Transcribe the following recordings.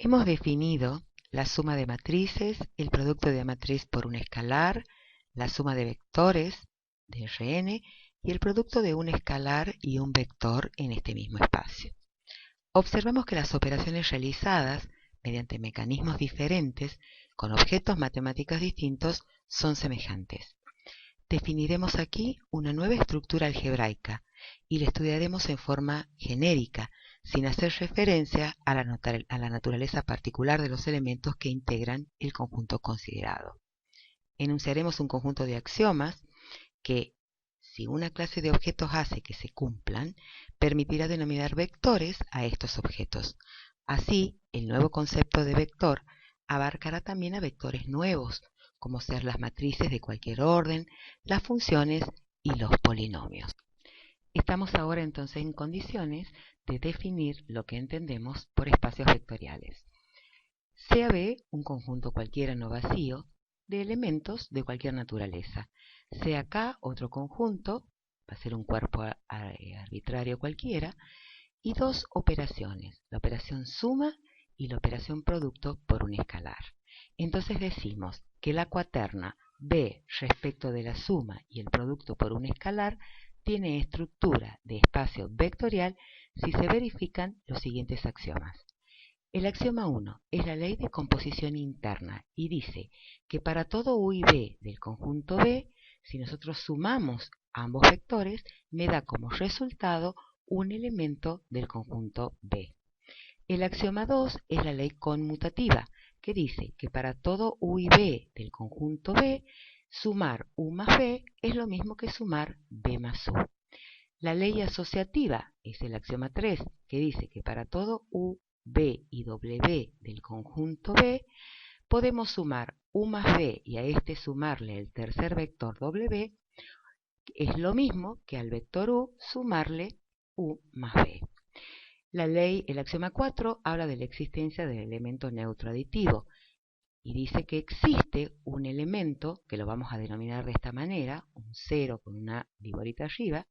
Hemos definido la suma de matrices, el producto de matriz por un escalar, la suma de vectores de Rn y el producto de un escalar y un vector en este mismo espacio. Observamos que las operaciones realizadas mediante mecanismos diferentes con objetos matemáticos distintos son semejantes. Definiremos aquí una nueva estructura algebraica y la estudiaremos en forma genérica, sin hacer referencia a la naturaleza particular de los elementos que integran el conjunto considerado. Enunciaremos un conjunto de axiomas que, si una clase de objetos hace que se cumplan, permitirá denominar vectores a estos objetos. Así, el nuevo concepto de vector abarcará también a vectores nuevos, como ser las matrices de cualquier orden, las funciones y los polinomios. Estamos ahora entonces en condiciones de definir lo que entendemos por espacios vectoriales. Sea B un conjunto cualquiera no vacío de elementos de cualquier naturaleza. Sea K otro conjunto, va a ser un cuerpo arbitrario cualquiera, y dos operaciones, la operación suma y la operación producto por un escalar. Entonces decimos que la cuaterna B respecto de la suma y el producto por un escalar tiene estructura de espacio vectorial si se verifican los siguientes axiomas. El axioma 1 es la ley de composición interna y dice que para todo U y B del conjunto B, si nosotros sumamos ambos vectores, me da como resultado un elemento del conjunto B. El axioma 2 es la ley conmutativa, que dice que para todo U y B del conjunto B, sumar U más B es lo mismo que sumar B más U. La ley asociativa es el axioma 3, que dice que para todo U, B y W del conjunto B, podemos sumar U más B y a este sumarle el tercer vector W, es lo mismo que al vector U sumarle U más B. El axioma 4 habla de la existencia del elemento neutro aditivo y dice que existe un elemento, que lo vamos a denominar de esta manera, un 0 con una viborita arriba,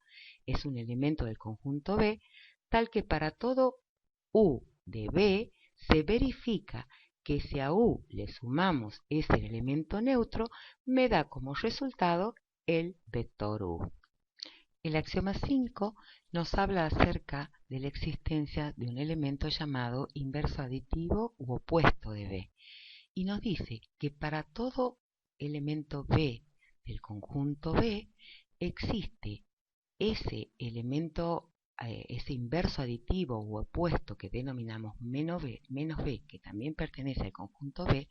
es un elemento del conjunto B, tal que para todo U de B se verifica que si a U le sumamos ese elemento neutro, me da como resultado el vector U. El axioma 5 nos habla acerca de la existencia de un elemento llamado inverso aditivo u opuesto de B y nos dice que para todo elemento B del conjunto B existe ese elemento, ese inverso aditivo u opuesto que denominamos menos B, que también pertenece al conjunto B,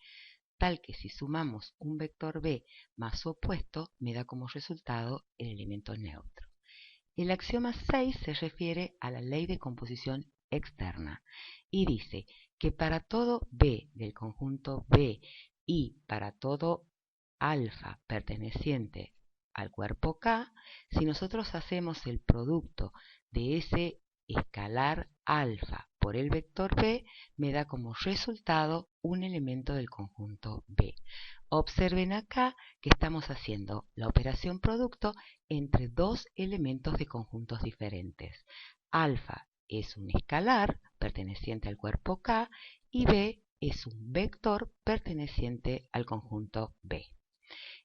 tal que si sumamos un vector B más su opuesto, me da como resultado el elemento neutro. El axioma 6 se refiere a la ley de composición externa y dice que para todo B del conjunto B y para todo alfa perteneciente al cuerpo K, si nosotros hacemos el producto de ese escalar alfa por el vector B, me da como resultado un elemento del conjunto B. Observen acá que estamos haciendo la operación producto entre dos elementos de conjuntos diferentes. Alfa es un escalar perteneciente al cuerpo K y B es un vector perteneciente al conjunto B.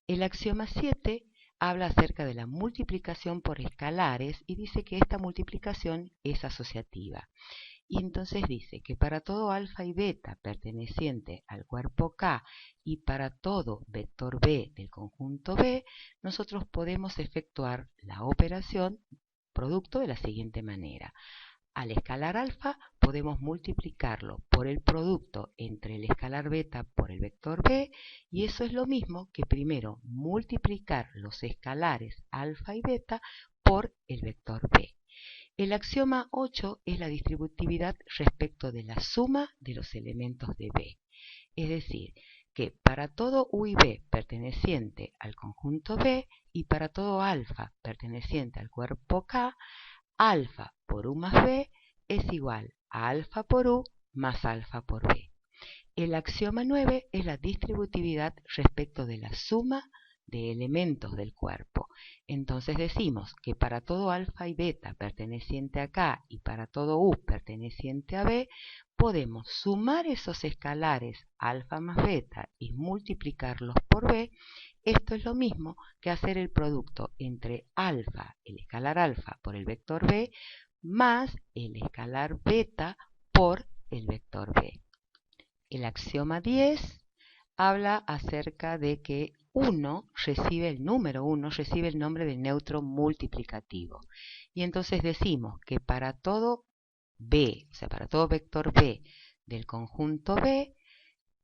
El axioma 7 habla acerca de la multiplicación por escalares y dice que esta multiplicación es asociativa. Y entonces dice que para todo alfa y beta perteneciente al cuerpo K y para todo vector B del conjunto B, nosotros podemos efectuar la operación producto de la siguiente manera. Al escalar alfa podemos multiplicarlo por el producto entre el escalar beta por el vector B y eso es lo mismo que primero multiplicar los escalares alfa y beta por el vector B. El axioma 8 es la distributividad respecto de la suma de los elementos de B. Es decir, que para todo U y B perteneciente al conjunto B y para todo alfa perteneciente al cuerpo K, alfa por U más B es igual a alfa por U más alfa por B. El axioma 9 es la distributividad respecto de la suma de elementos del cuerpo. Entonces decimos que para todo alfa y beta perteneciente a K y para todo U perteneciente a B, podemos sumar esos escalares alfa más beta y multiplicarlos por B. Esto es lo mismo que hacer el producto entre alfa, el escalar alfa por el vector B, más el escalar beta por el vector B. El axioma 10 habla acerca de que el número 1 recibe el nombre de neutro multiplicativo. Y entonces decimos que para todo B, o sea, para todo vector B del conjunto B,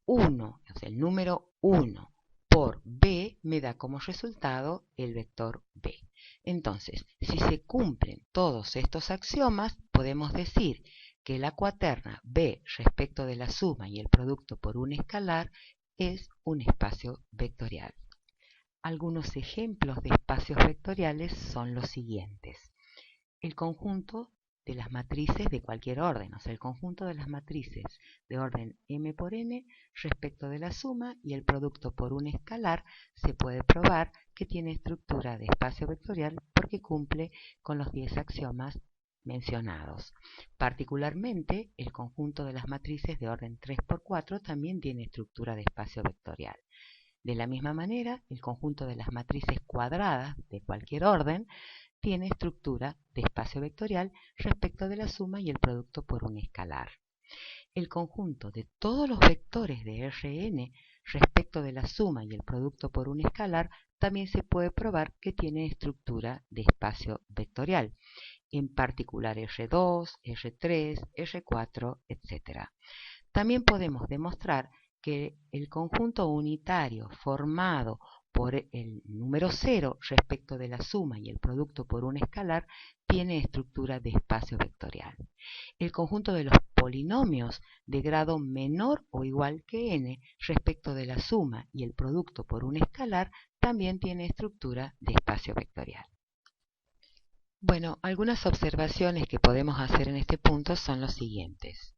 1, o sea, el número 1 por B me da como resultado el vector B. Entonces, si se cumplen todos estos axiomas, podemos decir que la cuaterna B respecto de la suma y el producto por un escalar es un espacio vectorial. Algunos ejemplos de espacios vectoriales son los siguientes. El conjunto de las matrices de cualquier orden, o sea, el conjunto de las matrices de orden m por n respecto de la suma y el producto por un escalar se puede probar que tiene estructura de espacio vectorial porque cumple con los 10 axiomas mencionados. Particularmente, el conjunto de las matrices de orden 3 por 4 también tiene estructura de espacio vectorial. De la misma manera, el conjunto de las matrices cuadradas de cualquier orden tiene estructura de espacio vectorial respecto de la suma y el producto por un escalar. El conjunto de todos los vectores de Rn respecto de la suma y el producto por un escalar también se puede probar que tiene estructura de espacio vectorial, en particular R2, R3, R4, etc. También podemos demostrar que el conjunto unitario formado por el número 0 respecto de la suma y el producto por un escalar tiene estructura de espacio vectorial. El conjunto de los polinomios de grado menor o igual que n respecto de la suma y el producto por un escalar también tiene estructura de espacio vectorial. Bueno, algunas observaciones que podemos hacer en este punto son los siguientes.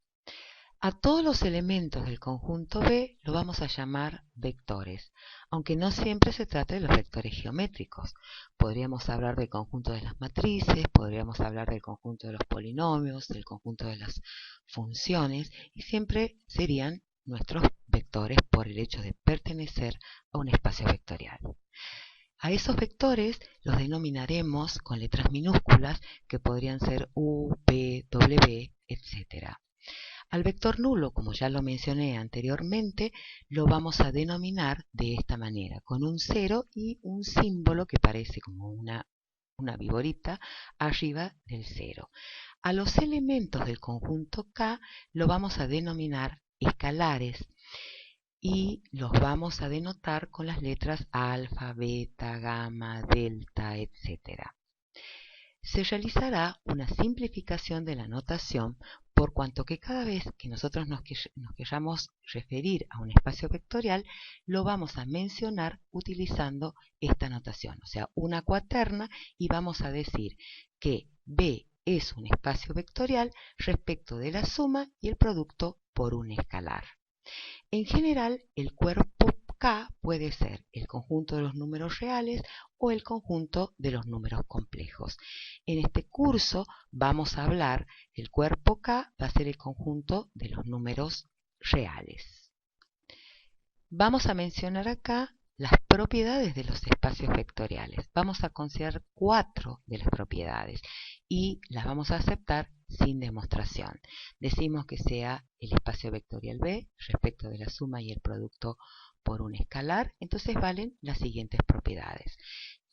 A todos los elementos del conjunto B lo vamos a llamar vectores, aunque no siempre se trata de los vectores geométricos. Podríamos hablar del conjunto de las matrices, podríamos hablar del conjunto de los polinomios, del conjunto de las funciones, y siempre serían nuestros vectores por el hecho de pertenecer a un espacio vectorial. A esos vectores los denominaremos con letras minúsculas que podrían ser U, V, W, etc. Al vector nulo, como ya lo mencioné anteriormente, lo vamos a denominar de esta manera, con un 0 y un símbolo que parece como una viborita arriba del 0. A los elementos del conjunto K lo vamos a denominar escalares y los vamos a denotar con las letras alfa, beta, gamma, delta, etc. Se realizará una simplificación de la notación por cuanto que cada vez que nosotros nos queramos referir a un espacio vectorial, lo vamos a mencionar utilizando esta notación, o sea, una cuaterna, y vamos a decir que B es un espacio vectorial respecto de la suma y el producto por un escalar. En general, el cuerpo K puede ser el conjunto de los números reales o el conjunto de los números complejos. En este curso vamos a hablar, el cuerpo K va a ser el conjunto de los números reales. Vamos a mencionar acá las propiedades de los espacios vectoriales. Vamos a considerar 4 de las propiedades y las vamos a aceptar sin demostración. Decimos que sea el espacio vectorial B respecto de la suma y el producto por un escalar, entonces valen las siguientes propiedades.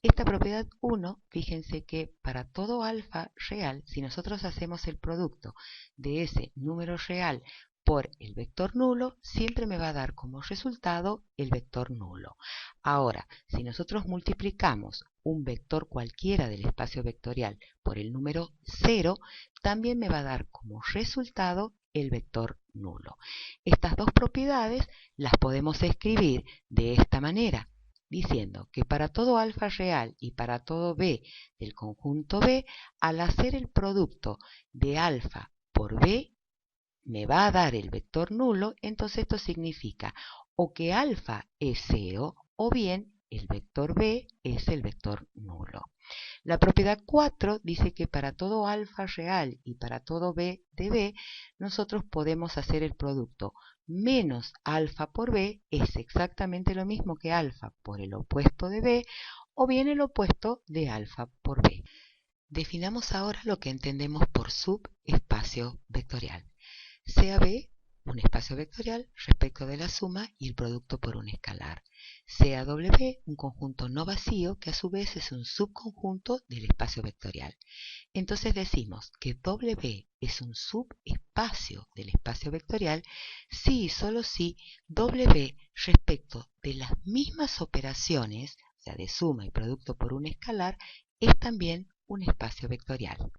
Esta propiedad 1, fíjense que para todo alfa real, si nosotros hacemos el producto de ese número real por el vector nulo, siempre me va a dar como resultado el vector nulo. Ahora, si nosotros multiplicamos un vector cualquiera del espacio vectorial por el número 0, también me va a dar como resultado el vector nulo. Estas dos propiedades las podemos escribir de esta manera, diciendo que para todo alfa real y para todo B del conjunto B, al hacer el producto de alfa por B, me va a dar el vector nulo, entonces esto significa o que alfa es 0 o bien el vector b es el vector nulo. La propiedad 4 dice que para todo alfa real y para todo b de b, nosotros podemos hacer el producto menos alfa por b es exactamente lo mismo que alfa por el opuesto de b o bien el opuesto de alfa por b. Definamos ahora lo que entendemos por subespacio vectorial. Sea B un espacio vectorial respecto de la suma y el producto por un escalar. Sea W un conjunto no vacío que a su vez es un subconjunto del espacio vectorial. Entonces decimos que W es un subespacio del espacio vectorial si y solo si W respecto de las mismas operaciones, o sea de suma y producto por un escalar, es también un espacio vectorial.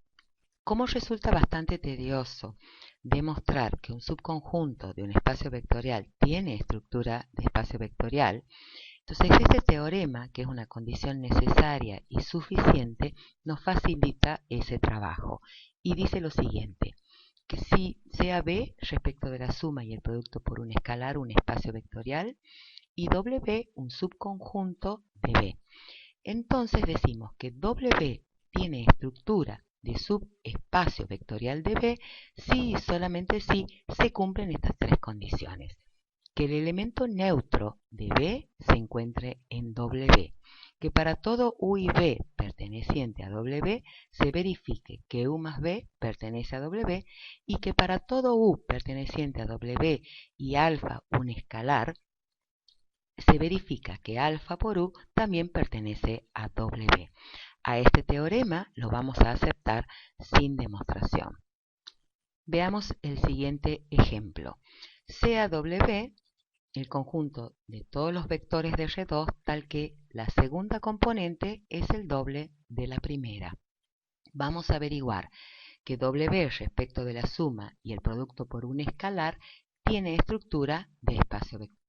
Como resulta bastante tedioso demostrar que un subconjunto de un espacio vectorial tiene estructura de espacio vectorial, entonces este teorema, que es una condición necesaria y suficiente, nos facilita ese trabajo y dice lo siguiente, que si sea B respecto de la suma y el producto por un escalar un espacio vectorial y W un subconjunto de B. Entonces decimos que W tiene estructura de subespacio vectorial de B si y solamente si se cumplen estas tres condiciones. Que el elemento neutro de B se encuentre en W, que para todo U y B perteneciente a W se verifique que U más B pertenece a W y que para todo U perteneciente a W y alfa un escalar se verifica que alfa por U también pertenece a W. A este teorema lo vamos a aceptar sin demostración. Veamos el siguiente ejemplo. Sea W el conjunto de todos los vectores de R2 tal que la segunda componente es el doble de la primera. Vamos a averiguar que W respecto de la suma y el producto por un escalar tiene estructura de espacio vectorial.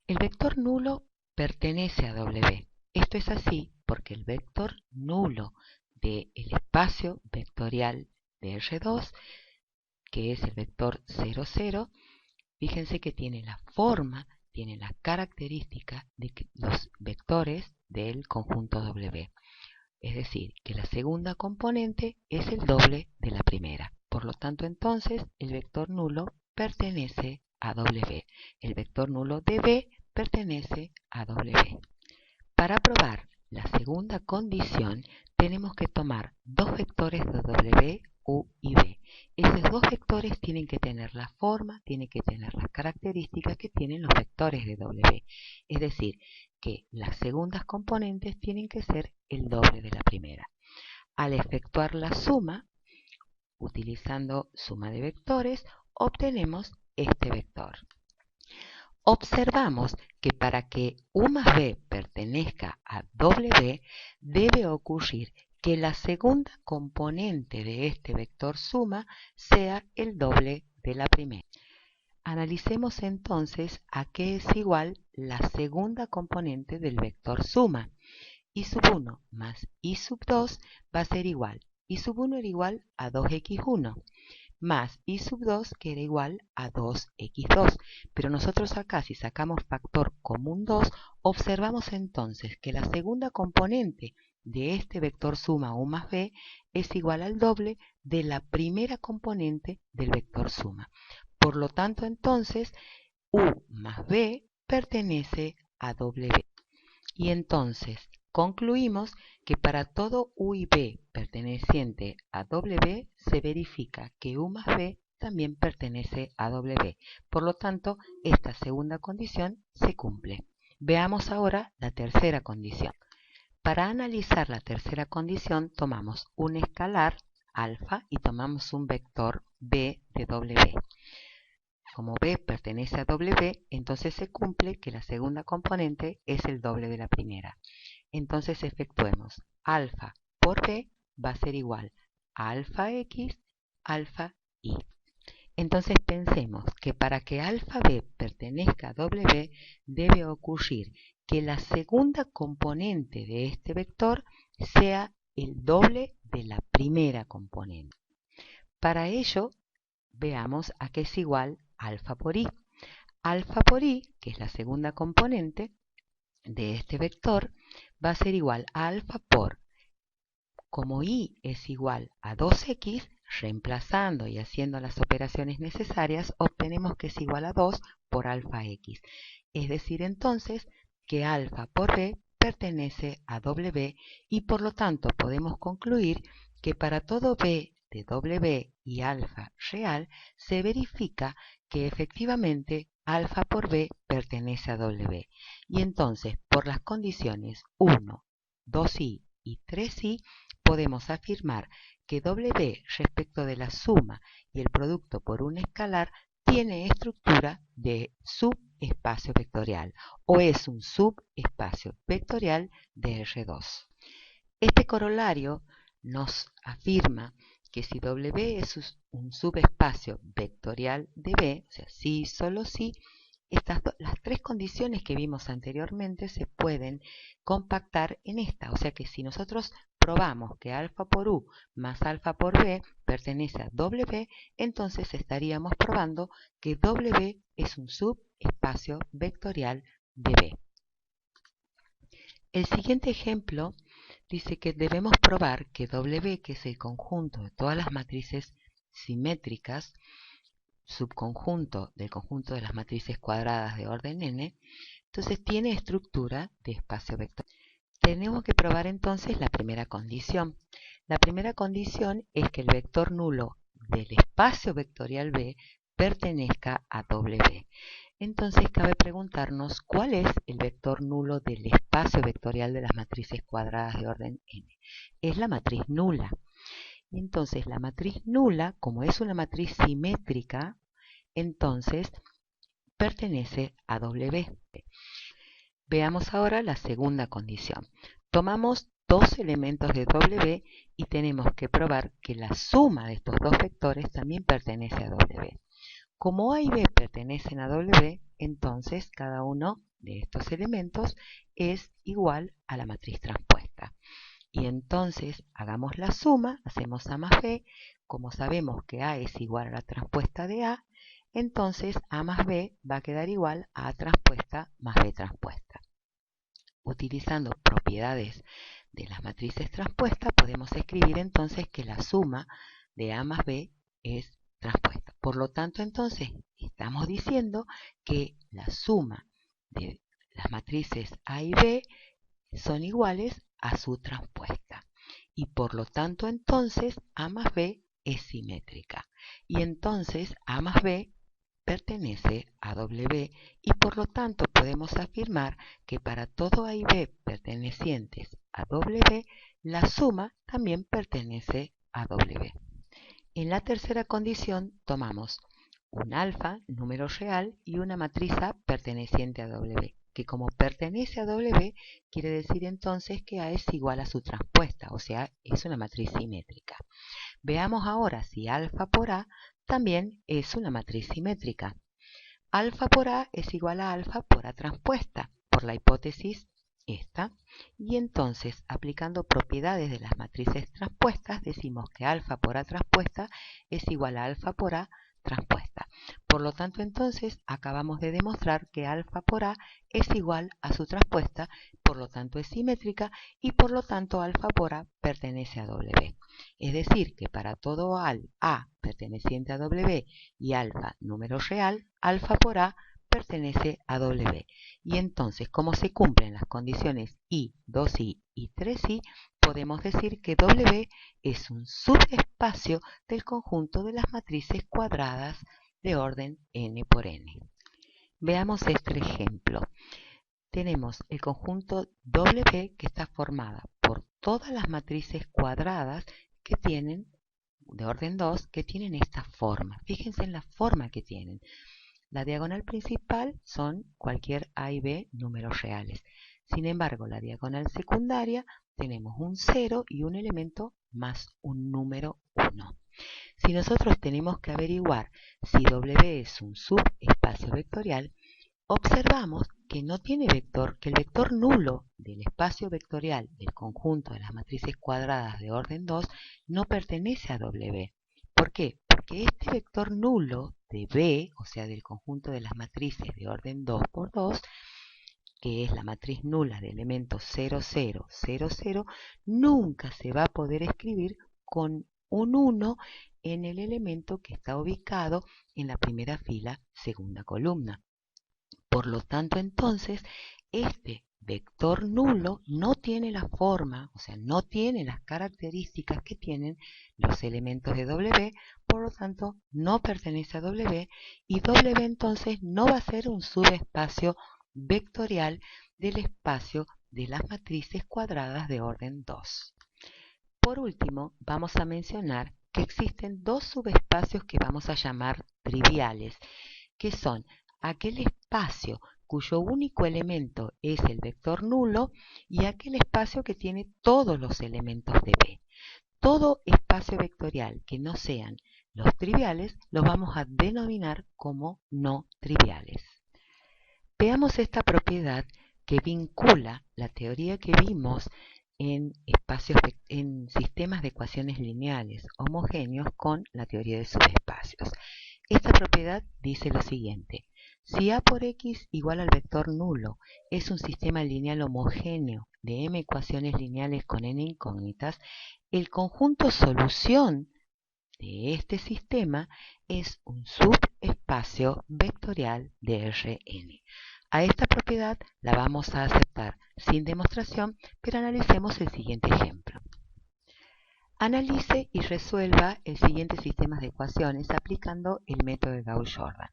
El vector nulo pertenece a W. Esto es así porque el vector nulo del espacio vectorial de R2, que es el vector 0, 0, fíjense que tiene la forma, tiene la característica de los vectores del conjunto W. Es decir, que la segunda componente es el doble de la primera. Por lo tanto, entonces, el vector nulo pertenece a W. El vector nulo de B pertenece a W. Para probar la segunda condición, tenemos que tomar dos vectores de W, U y B. Esos dos vectores tienen que tener la forma, tienen que tener las características que tienen los vectores de W. Es decir, que las segundas componentes tienen que ser el doble de la primera. Al efectuar la suma, utilizando suma de vectores, obtenemos este vector. Observamos que para que U más B pertenezca a W, debe ocurrir que la segunda componente de este vector suma sea el doble de la primera. Analicemos entonces a qué es igual la segunda componente del vector suma. I sub 1 más I sub 2 va a ser igual. I sub 1 era igual a 2x1 más I sub 2 que era igual a 2x2. Pero nosotros acá, si sacamos factor común 2, observamos entonces que la segunda componente de este vector suma U más B es igual al doble de la primera componente del vector suma. Por lo tanto, entonces, U más B pertenece a W. Y entonces, concluimos que para todo U y B perteneciente a W se verifica que U más B también pertenece a W. Por lo tanto, esta segunda condición se cumple. Veamos ahora la tercera condición. Para analizar la tercera condición, tomamos un escalar alfa y tomamos un vector B de W. Como B pertenece a W, entonces se cumple que la segunda componente es el doble de la primera. Entonces efectuemos alfa por B va a ser igual a alfa X, alfa Y. Entonces pensemos que para que alfa B pertenezca a W debe ocurrir que la segunda componente de este vector sea el doble de la primera componente. Para ello, veamos a qué es igual alfa por I. Alfa por I, que es la segunda componente, de este vector va a ser igual a alfa por, como y es igual a 2x, reemplazando y haciendo las operaciones necesarias, obtenemos que es igual a 2 por alfa x. Es decir, entonces, que alfa por b pertenece a w y por lo tanto podemos concluir que para todo b de w y alfa real se verifica que efectivamente alfa por b pertenece a w. Y entonces, por las condiciones 1, 2i y 3i, podemos afirmar que w respecto de la suma y el producto por un escalar tiene estructura de subespacio vectorial o es un subespacio vectorial de R2. Este corolario nos afirma que si W es un subespacio vectorial de B, o sea, sí, solo sí, las tres condiciones que vimos anteriormente se pueden compactar en esta. O sea que si nosotros probamos que alfa por U más alfa por B pertenece a W, entonces estaríamos probando que W es un subespacio vectorial de B. El siguiente ejemplo dice que debemos probar que W, que es el conjunto de todas las matrices simétricas, subconjunto del conjunto de las matrices cuadradas de orden n, entonces tiene estructura de espacio vectorial. Tenemos que probar entonces la primera condición. La primera condición es que el vector nulo del espacio vectorial B pertenezca a W. Entonces cabe preguntarnos cuál es el vector nulo del espacio vectorial de las matrices cuadradas de orden n. Es la matriz nula. Y entonces la matriz nula, como es una matriz simétrica, entonces pertenece a W. Veamos ahora la segunda condición. Tomamos dos elementos de W y tenemos que probar que la suma de estos dos vectores también pertenece a W. Como A y B pertenecen a W, entonces cada uno de estos elementos es igual a la matriz transpuesta. Y entonces hagamos la suma, hacemos A más B. Como sabemos que A es igual a la transpuesta de A, entonces A más B va a quedar igual a A transpuesta más B transpuesta. Utilizando propiedades de las matrices transpuestas, podemos escribir entonces que la suma de A más B es transpuesta. Por lo tanto, entonces, estamos diciendo que la suma de las matrices A y B son iguales a su transpuesta. Y por lo tanto, entonces, A más B es simétrica. Y entonces, A más B pertenece a W y por lo tanto podemos afirmar que para todo A y B pertenecientes a W, la suma también pertenece a W. En la tercera condición tomamos un alfa, número real, y una matriz A perteneciente a W, que como pertenece a W, quiere decir entonces que A es igual a su transpuesta, o sea, es una matriz simétrica. Veamos ahora si alfa por A también es una matriz simétrica. Alfa por A es igual a alfa por A transpuesta, por la hipótesis esta. Y entonces, aplicando propiedades de las matrices transpuestas, decimos que alfa por A transpuesta es igual a alfa por A transpuesta. Por lo tanto, entonces, acabamos de demostrar que alfa por A es igual a su transpuesta, por lo tanto es simétrica y por lo tanto alfa por A pertenece a W. Es decir, que para todo A perteneciente a W y alfa número real, alfa por A pertenece a W. Y entonces, como se cumplen las condiciones I, 2i y 3i, podemos decir que W es un subespacio del conjunto de las matrices cuadradas de orden n por n. Veamos este ejemplo. Tenemos el conjunto W que está formada por todas las matrices cuadradas que tienen, de orden 2, que tienen esta forma. Fíjense en la forma que tienen. La diagonal principal son cualquier A y B números reales. Sin embargo, la diagonal secundaria tenemos un 0 y un elemento más un número 1. Si nosotros tenemos que averiguar si W es un subespacio vectorial, observamos que no tiene vector, que el vector nulo del espacio vectorial del conjunto de las matrices cuadradas de orden 2 no pertenece a W. ¿Por qué? Porque este vector nulo de B, o sea del conjunto de las matrices de orden 2 por 2, que es la matriz nula de elementos 0, 0, 0, 0, nunca se va a poder escribir con un 1 en el elemento que está ubicado en la primera fila, segunda columna. Por lo tanto, entonces, este vector nulo no tiene la forma, o sea, no tiene las características que tienen los elementos de W, por lo tanto, no pertenece a W, y W entonces no va a ser un subespacio vectorial del espacio de las matrices cuadradas de orden 2. Por último, vamos a mencionar que existen dos subespacios que vamos a llamar triviales, que son aquel espacio cuyo único elemento es el vector nulo y aquel espacio que tiene todos los elementos de B. Todo espacio vectorial que no sean los triviales los vamos a denominar como no triviales. Veamos esta propiedad que vincula la teoría que vimos en sistemas de ecuaciones lineales homogéneos con la teoría de subespacios. Esta propiedad dice lo siguiente: si A por X igual al vector nulo es un sistema lineal homogéneo de m ecuaciones lineales con n incógnitas, el conjunto solución de este sistema es un subespacio vectorial de Rn. A esta propiedad la vamos a aceptar sin demostración, pero analicemos el siguiente ejemplo. Analice y resuelva el siguiente sistema de ecuaciones aplicando el método de Gauss-Jordan.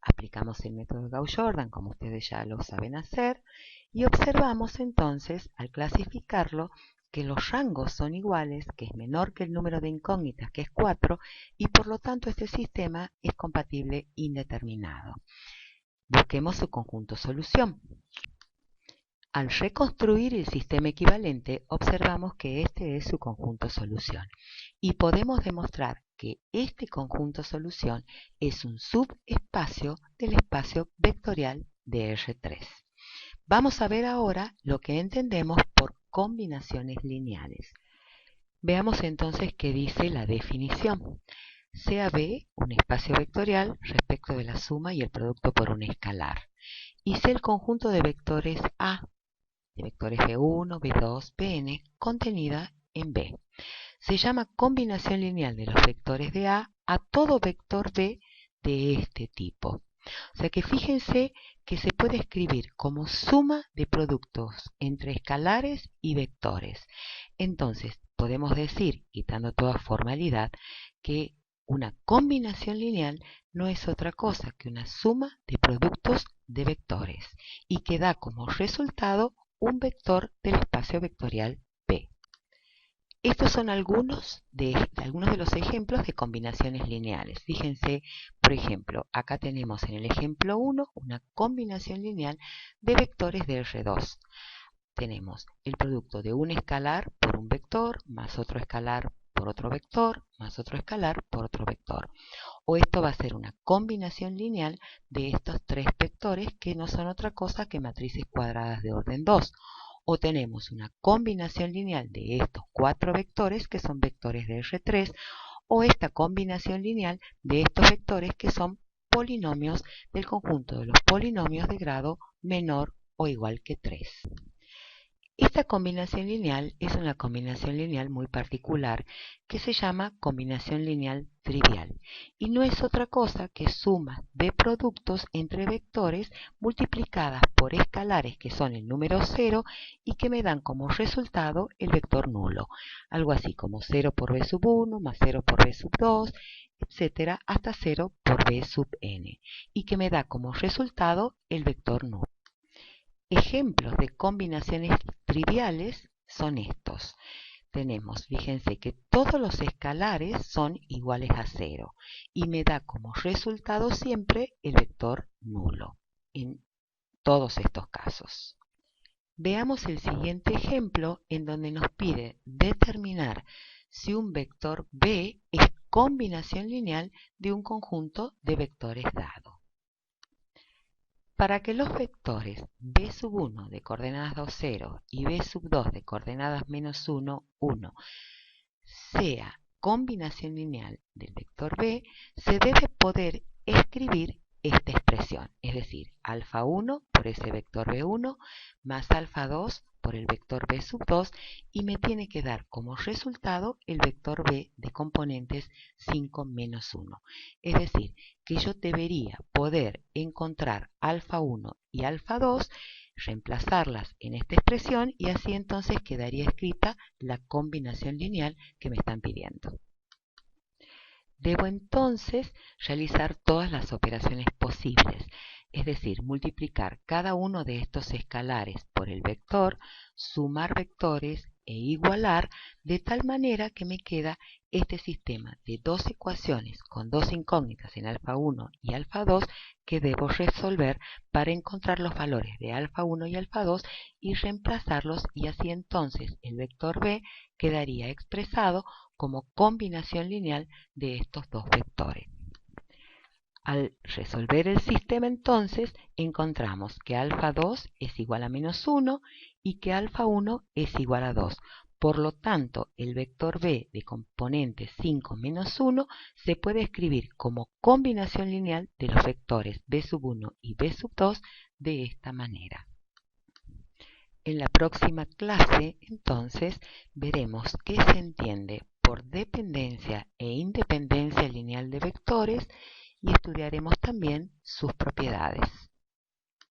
Aplicamos el método de Gauss-Jordan, como ustedes ya lo saben hacer, y observamos entonces, al clasificarlo, que los rangos son iguales, que es menor que el número de incógnitas, que es 4, y por lo tanto este sistema es compatible indeterminado. Busquemos su conjunto solución. Al reconstruir el sistema equivalente, observamos que este es su conjunto solución y podemos demostrar que este conjunto solución es un subespacio del espacio vectorial de R3. Vamos a ver ahora lo que entendemos por combinaciones lineales. Veamos entonces qué dice la definición. Sea B un espacio vectorial respecto de la suma y el producto por un escalar, y sea el conjunto de vectores A, de vectores B1, B2, Bn, contenida en B. Se llama combinación lineal de los vectores de A todo vector B de este tipo. O sea que fíjense que se puede escribir como suma de productos entre escalares y vectores. Entonces, podemos decir, quitando toda formalidad, que una combinación lineal no es otra cosa que una suma de productos de vectores y que da como resultado un vector del espacio vectorial B. Estos son algunos de los ejemplos de combinaciones lineales. Fíjense, por ejemplo, acá tenemos en el ejemplo 1 una combinación lineal de vectores de R2. Tenemos el producto de un escalar por un vector, más otro escalar por otro vector, más otro escalar por otro vector. O esto va a ser una combinación lineal de estos tres vectores que no son otra cosa que matrices cuadradas de orden 2. O tenemos una combinación lineal de estos cuatro vectores que son vectores de R3, o esta combinación lineal de estos vectores que son polinomios del conjunto de los polinomios de grado menor o igual que 3. Esta combinación lineal es una combinación lineal muy particular que se llama combinación lineal trivial y no es otra cosa que sumas de productos entre vectores multiplicadas por escalares que son el número 0 y que me dan como resultado el vector nulo, algo así como 0 por b sub 1 más 0 por b sub 2, etcétera, hasta 0 por b sub n, y que me da como resultado el vector nulo. Ejemplos de combinaciones triviales son estos. Tenemos, fíjense que todos los escalares son iguales a 0 y me da como resultado siempre el vector nulo en todos estos casos. Veamos el siguiente ejemplo en donde nos pide determinar si un vector B es combinación lineal de un conjunto de vectores dado. Para que los vectores b sub 1 de coordenadas 2, 0 y b sub 2 de coordenadas menos 1, 1 sea combinación lineal del vector b, se debe poder escribir esta expresión, es decir, alfa 1 por ese vector B1 más alfa 2 por el vector B sub 2 y me tiene que dar como resultado el vector B de componentes 5 menos 1. Es decir, que yo debería poder encontrar alfa 1 y alfa 2, reemplazarlas en esta expresión y así entonces quedaría escrita la combinación lineal que me están pidiendo. Debo entonces realizar todas las operaciones posibles, es decir, multiplicar cada uno de estos escalares por el vector, sumar vectores e igualar, de tal manera que me queda este sistema de dos ecuaciones con dos incógnitas en alfa 1 y alfa 2 que debo resolver para encontrar los valores de alfa 1 y alfa 2 y reemplazarlos, y así entonces el vector B quedaría expresado como combinación lineal de estos dos vectores. Al resolver el sistema entonces encontramos que alfa 2 es igual a menos 1 y que alfa 1 es igual a 2. Por lo tanto, el vector B de componente 5 menos 1 se puede escribir como combinación lineal de los vectores B sub 1 y B sub 2 de esta manera. En la próxima clase, entonces, veremos qué se entiende por dependencia e independencia lineal de vectores y estudiaremos también sus propiedades.